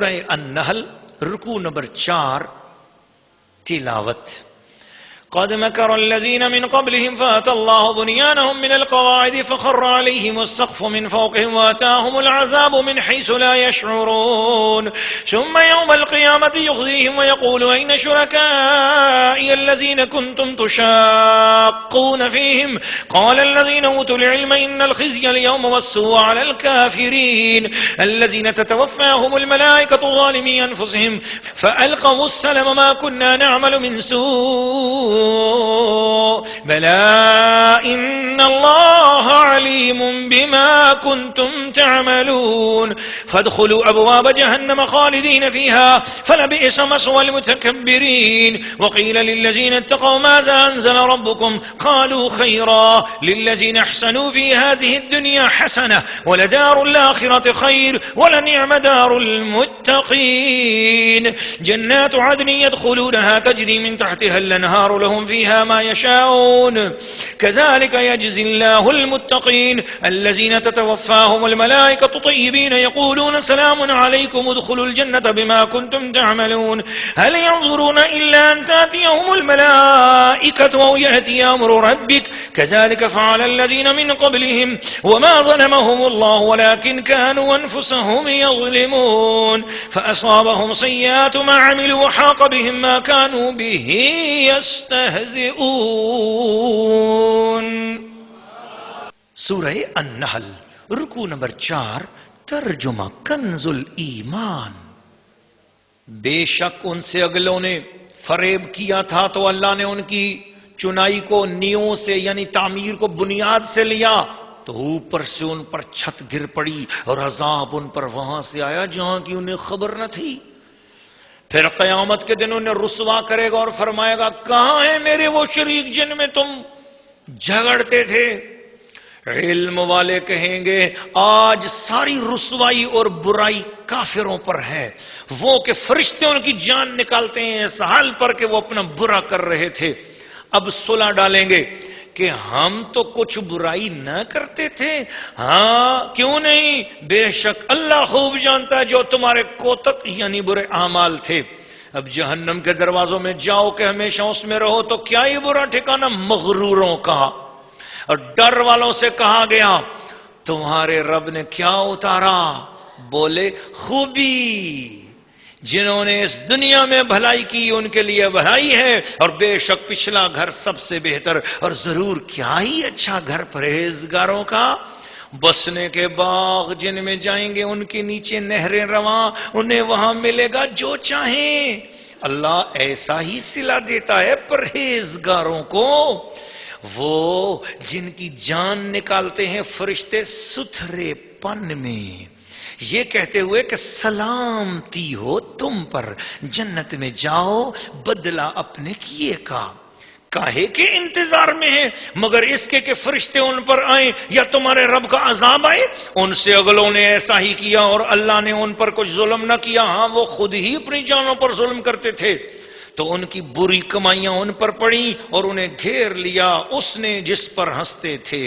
سورہ النحل رکوع نمبر 4 تلاوت. قد مكر الذين من قبلهم فأتى الله بنيانهم من القواعد فخر عليهم السقف من فوقهم وأتاهم العذاب من حيث لا يشعرون ثم يوم القيامة يخزيهم ويقول أين شركائي الذين كنتم تشاقون فيهم قال الذين أوتوا العلم إن الخزي اليوم والسوء على الكافرين الذين تتوفاهم الملائكة ظالمي أنفسهم فألقوا السلم ما كنا نعمل من سوء بلى إن الله عليم بما كنتم تعملون فادخلوا أبواب جهنم خالدين فيها فلبئس مثوى المتكبرين وقيل للذين اتقوا ماذا أنزل ربكم قالوا خيرا للذين أحسنوا في هذه الدنيا حسنة ولدار الآخرة خير ولنعم دار المتقين جنات عدن يدخلونها تجري من تحتها الأنهار لهم فيها ما يشاءون كذلك يجزي الله المتقين الذين تتوفاهم الملائكة طيبين يقولون سلام عليكم ادخلوا الجنة بما كنتم تعملون هل ينظرون إلا أن تأتيهم الملائكة أو يأتي أمر ربك كذلك فعل الذين من قبلهم وما ظلمهم الله ولكن كانوا أنفسهم يظلمون فأصابهم سيئات ما عملوا وحاق بهم ما كانوا به يستهزئون. سورہ النحل رکوع نمبر 4 ترجمہ کنز الایمان. بے شک ان سے اگلوں نے فریب کیا تھا تو اللہ نے ان کی چنائی کو نیوں سے یعنی تعمیر کو بنیاد سے لیا تو اوپر سے ان پر چھت گر پڑی اور عذاب ان پر وہاں سے آیا جہاں کی انہیں خبر نہ تھی. پھر قیامت کے دن انہیں رسوا کرے گا اور فرمائے گا کہاں ہیں میرے وہ شریک جن میں تم جھگڑتے تھے. علم والے کہیں گے آج ساری رسوائی اور برائی کافروں پر ہے. وہ کہ فرشتے ان کی جان نکالتے ہیں اس حال پر کہ وہ اپنا برا کر رہے تھے. اب صلح ڈالیں گے کہ ہم تو کچھ برائی نہ کرتے تھے. ہاں کیوں نہیں, بے شک اللہ خوب جانتا ہے جو تمہارے کوتک یعنی برے اعمال تھے. اب جہنم کے دروازوں میں جاؤ کہ ہمیشہ اس میں رہو تو کیا یہ برا ٹھکانہ مغروروں کا. اور ڈر والوں سے کہا گیا تمہارے رب نے کیا اتارا, بولے خوبی. جنہوں نے اس دنیا میں بھلائی کی ان کے لیے بھلائی ہے اور بے شک پچھلا گھر سب سے بہتر اور ضرور کیا ہی اچھا گھر پرہیزگاروں کا. بسنے کے باغ جن میں جائیں گے ان کے نیچے نہریں رواں, انہیں وہاں ملے گا جو چاہیں. اللہ ایسا ہی صلہ دیتا ہے پرہیزگاروں کو. وہ جن کی جان نکالتے ہیں فرشتے ستھرے پن میں یہ کہتے ہوئے کہ سلامتی ہو تم پر, جنت میں جاؤ بدلہ اپنے کیے کا. کاہے کے انتظار میں ہیں مگر اس کے کہ فرشتے ان پر آئیں یا تمہارے رب کا عذاب آئے. ان سے اگلوں نے ایسا ہی کیا اور اللہ نے ان پر کچھ ظلم نہ کیا. ہاں وہ خود ہی اپنی جانوں پر ظلم کرتے تھے تو ان کی بری کمائیاں ان پر پڑیں اور انہیں گھیر لیا اس نے جس پر ہنستے تھے.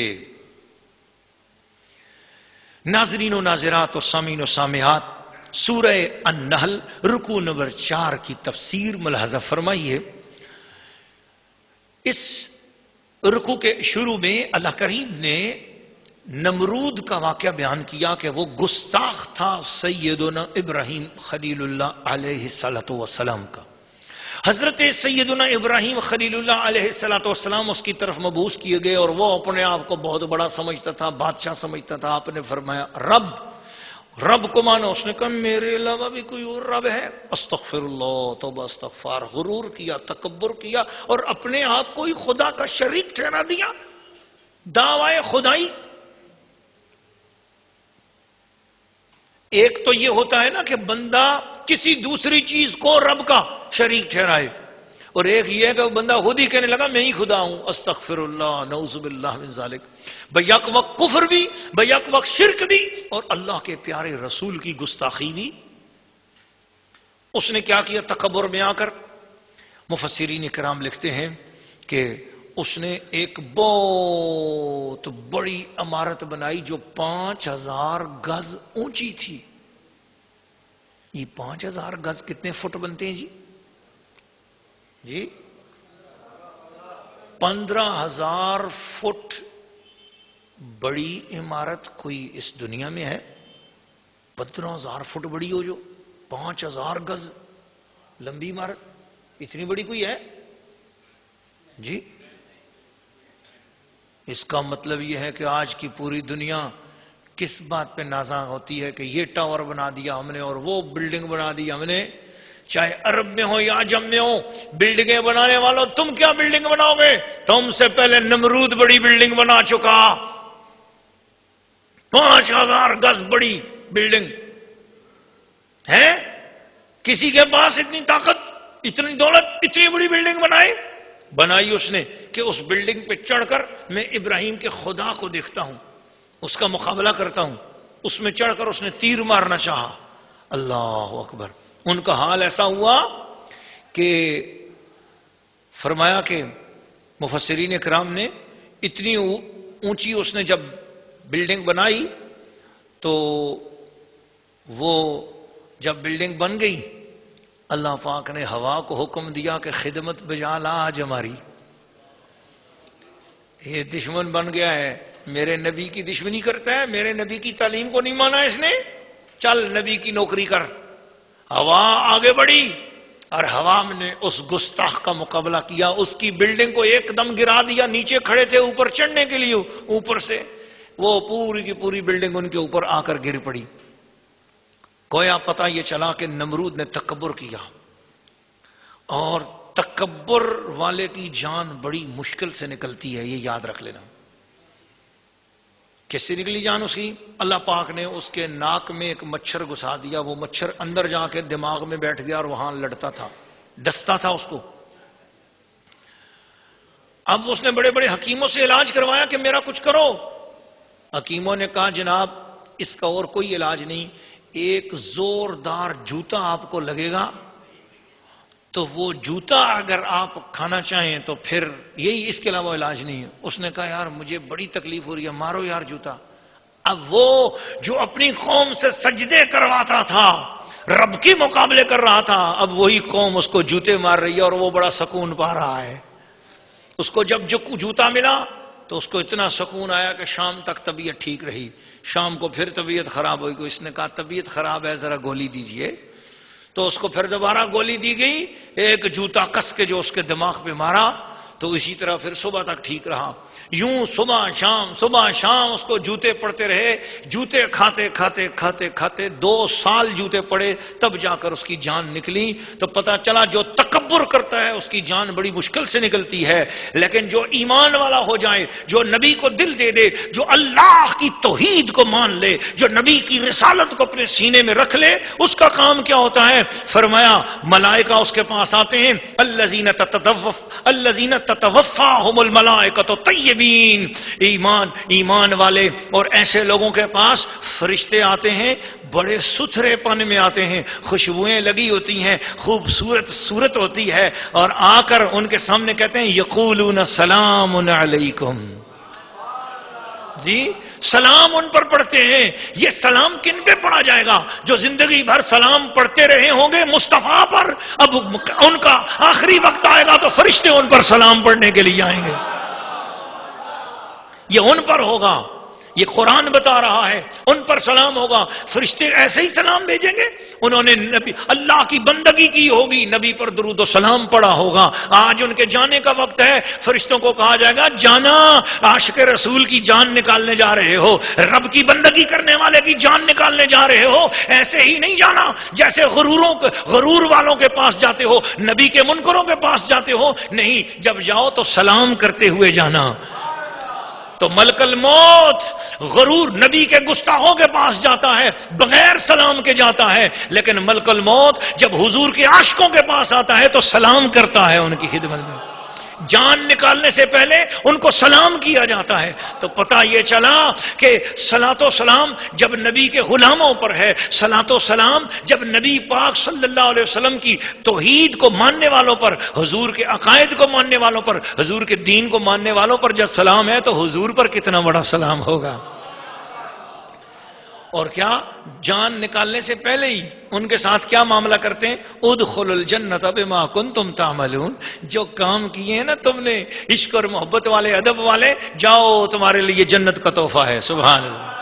ناظرین و ناظرات و سامعین و سامعات, سورہ النحل رکوع نمبر 4 کی تفسیر ملاحظہ فرمائیے. اس رکوع کے شروع میں اللہ کریم نے نمرود کا واقعہ بیان کیا کہ وہ گستاخ تھا سیدنا ابراہیم خلیل اللہ علیہ السلام کا. حضرت سیدنا ابراہیم خلیل اللہ علیہ السلام اس کی طرف مبعوث کیے گئے اور وہ اپنے آپ کو بہت بڑا سمجھتا تھا, بادشاہ سمجھتا تھا. آپ نے فرمایا رب کو مانو. اس نے کہا میرے علاوہ بھی کوئی اور رب ہے؟ استغفر اللہ, توبہ استغفار. غرور کیا, تکبر کیا اور اپنے آپ کو ہی خدا کا شریک ٹھہرا دیا. دعوی خدائی. ایک تو یہ ہوتا ہے نا کہ بندہ کسی دوسری چیز کو رب کا شریک ٹھہرائے, اور ایک یہ ہے کہ بندہ خود ہی کہنے لگا میں ہی خدا ہوں. استغفر اللہ, نعوذ باللہ من ذالک. بیک وقت کفر بھی, بیک وقت شرک بھی اور اللہ کے پیارے رسول کی گستاخی بھی. اس نے کیا کیا تکبر میں آ کر؟ مفسرین کرام لکھتے ہیں کہ اس نے ایک بہت بڑی عمارت بنائی جو 5000 گز اونچی تھی. یہ 5000 گز کتنے فٹ بنتے ہیں جی؟ جی 15,000 فٹ بڑی عمارت کوئی اس دنیا میں ہے؟ 15,000 فٹ بڑی ہو جو 5,000 گز لمبی عمارت، اتنی بڑی کوئی ہے جی؟ اس کا مطلب یہ ہے کہ آج کی پوری دنیا کس بات پہ نازاں ہوتی ہے کہ یہ ٹاور بنا دیا ہم نے اور وہ بلڈنگ بنا دی ہم نے. چاہے عرب میں ہو یا عجم میں ہو، بلڈنگیں بنانے والوں تم کیا بلڈنگ بناؤ گے؟ تم سے پہلے نمرود بڑی بلڈنگ بنا چکا، 5,000 گز بڑی بلڈنگ ہے. کسی کے پاس اتنی طاقت، اتنی دولت، اتنی بڑی بلڈنگ بنائی اس نے کہ اس بلڈنگ پہ چڑھ کر میں ابراہیم کے خدا کو دیکھتا ہوں، اس کا مقابلہ کرتا ہوں. اس میں چڑھ کر اس نے تیر مارنا چاہا. اللہ اکبر. ان کا حال ایسا ہوا کہ فرمایا کہ مفسرین اکرام نے اتنی اونچی اس نے جب بلڈنگ بنائی تو وہ جب بلڈنگ بن گئی اللہ پاک نے ہوا کو حکم دیا کہ خدمت بجا لا آج ہماری. یہ دشمن بن گیا ہے، میرے نبی کی دشمنی کرتا ہے، میرے نبی کی تعلیم کو نہیں مانا اس نے، چل نبی کی نوکری کر. ہوا آگے بڑھی اور ہوا نے اس گستاخ کا مقابلہ کیا، اس کی بلڈنگ کو ایک دم گرا دیا. نیچے کھڑے تھے اوپر چڑھنے کے لیے، اوپر سے وہ پوری کی پوری بلڈنگ ان کے اوپر آ کر گر پڑی. گویا پتہ یہ چلا کہ نمرود نے تکبر کیا، اور تکبر والے کی جان بڑی مشکل سے نکلتی ہے، یہ یاد رکھ لینا. کس سے نکلی جان اس کی؟ اللہ پاک نے اس کے ناک میں ایک مچھر گھسا دیا، وہ مچھر اندر جا کے دماغ میں بیٹھ گیا اور وہاں لڑتا تھا، ڈستا تھا اس کو. اب اس نے بڑے بڑے حکیموں سے علاج کروایا کہ میرا کچھ کرو. حکیموں نے کہا جناب اس کا اور کوئی علاج نہیں، ایک زوردار جوتا آپ کو لگے گا، تو وہ جوتا اگر آپ کھانا چاہیں تو پھر یہی، اس کے علاوہ علاج نہیں ہے. اس نے کہا یار مجھے بڑی تکلیف ہو رہی ہے، مارو یار جوتا. اب وہ جو اپنی قوم سے سجدے کرواتا تھا، رب کے مقابلے کر رہا تھا، اب وہی قوم اس کو جوتے مار رہی ہے اور وہ بڑا سکون پا رہا ہے. اس کو جب جو جوتا ملا تو اس کو اتنا سکون آیا کہ شام تک طبیعت ٹھیک رہی. شام کو پھر طبیعت خراب ہوئی. اس نے کہا طبیعت خراب ہے ذرا گولی دیجئے. تو اس کو پھر دوبارہ گولی دی گئی، ایک جوتا کس کے جو اس کے دماغ پہ مارا، تو اسی طرح پھر صبح تک ٹھیک رہا. یوں صبح شام اس کو جوتے پڑتے رہے. جوتے کھاتے کھاتے کھاتے کھاتے 2 سال جوتے پڑے، تب جا کر اس کی جان نکلی. تو پتا چلا جو تکبر کرتا ہے اس کی جان بڑی مشکل سے نکلتی ہے، لیکن جو ایمان والا ہو جائے، جو نبی کو دل دے دے، جو اللہ کی توحید کو مان لے، جو نبی کی رسالت کو اپنے سینے میں رکھ لے، اس کا کام کیا ہوتا ہے؟ فرمایا ملائکہ اس کے پاس آتے ہیں، الذین تتوفاہم الملائکۃ طیبین. ایمان والے اور ایسے لوگوں کے پاس فرشتے آتے ہیں، بڑے ستھرے پن میں آتے ہیں، خوشبوئیں لگی ہوتی ہیں، خوبصورت صورت ہوتی ہے، اور آ کر ان کے سامنے کہتے ہیں یقولون سلام علیکم. جی سلام ان پر پڑھتے ہیں. یہ سلام کن پہ پڑھا جائے گا؟ جو زندگی بھر سلام پڑھتے رہے ہوں گے مصطفیٰ پر. اب ان کا آخری وقت آئے گا تو فرشتے ان پر سلام پڑھنے کے لیے آئیں گے. یہ ان پر ہوگا، یہ قرآن بتا رہا ہے، ان پر سلام ہوگا. فرشتے ایسے ہی سلام بھیجیں گے، انہوں نے نبی اللہ کی بندگی کی ہوگی، نبی پر درود و سلام پڑا ہوگا. آج ان کے جانے کا وقت ہے، فرشتوں کو کہا جائے گا جانا، عاشق رسول کی جان نکالنے جا رہے ہو، رب کی بندگی کرنے والے کی جان نکالنے جا رہے ہو. ایسے ہی نہیں جانا جیسے غرور والوں کے پاس جاتے ہو، نبی کے منکروں کے پاس جاتے ہو. نہیں، جب جاؤ تو سلام کرتے ہوئے جانا. تو ملک الموت غرور نبی کے گستاخوں کے پاس جاتا ہے، بغیر سلام کے جاتا ہے، لیکن ملک الموت جب حضور کے عاشقوں کے پاس آتا ہے تو سلام کرتا ہے ان کی خدمت میں. جان نکالنے سے پہلے ان کو سلام کیا جاتا ہے. تو پتہ یہ چلا کہ صلاۃ و سلام جب نبی کے غلاموں پر ہے، صلاۃ و سلام جب نبی پاک صلی اللہ علیہ وسلم کی توحید کو ماننے والوں پر، حضور کے عقائد کو ماننے والوں پر، حضور کے دین کو ماننے والوں پر جب سلام ہے تو حضور پر کتنا بڑا سلام ہوگا. اور کیا جان نکالنے سے پہلے ہی ان کے ساتھ کیا معاملہ کرتے ہیں؟ ادخلوا الجنت بما کنتم تعملون، جو کام کیے ہیں نا تم نے عشق اور محبت والے، ادب والے، جاؤ تمہارے لیے جنت کا تحفہ ہے. سبحان اللہ.